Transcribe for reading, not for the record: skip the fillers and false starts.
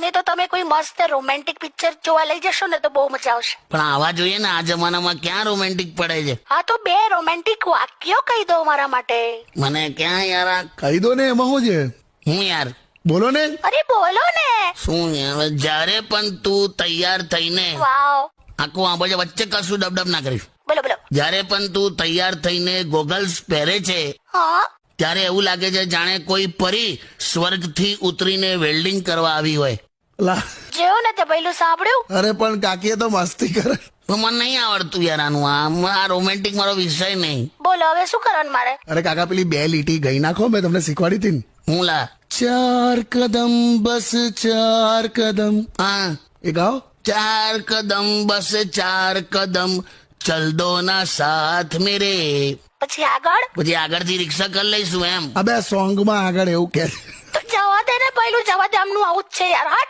મને તો તમે કોઈ મસ્ત રોમેન્ટિક પિક્ચર જોવા લઈ જશો ને તો બહુ મજા આવશે. પણ આવા જોઈએ ને, આ જમાનામાં ક્યાં રોમેન્ટિક પડે છે. હા તો 2 રોમેન્ટિક વાક્યો કહી દો મારા માટે. મને ક્યાં યાર કહી દો ને, એમાં શું છે? હું યાર બોલો ને. અરે બોલો ને. શું યાર, જ્યારે પણ તું તૈયાર થઈને, વાવ. આખું આ બાજુ વચ્ચે કશું ડબડબ ના કરીશ. બોલો બોલો. જ્યારે પણ તું તૈયાર થઈને ગોગલ્સ પહેરે છે હા ત્યારે એવું લાગે છે જાણે કોઈ પરી સ્વર્ગથી ઉતરીને વેલ્ડિંગ કરવા આવી હોય. લા, જેવું ને તે પહેલું સાંભળ્યું. અરે પણ કાકીએ તો મસ્તી કરે. પણ મને નહીં આવડતું યાર આનું. આ રોમેન્ટિક મારો વિષય નહીં. બોલો હવે શું કરવાનું મારે. અરે કાકા, પેલી 2 લીટી ગઈ નાખો, મેં તમને શીખવાડી હતી ને. હું લા 4 કદમ બસ 4 કદમ. હા, એ ગાઓ. 4 કદમ બસ 4 કદમ ચલ દો ના સાથ મેરે. પછી આગળ. પછી આગળથી રિક્ષા કરી લઈશું એમ. અબે સોંગમાં આગળ એવું કે તો જવા દે ને, પહેલું જવા દે. આમનું આવું જ છે યાર. હટ.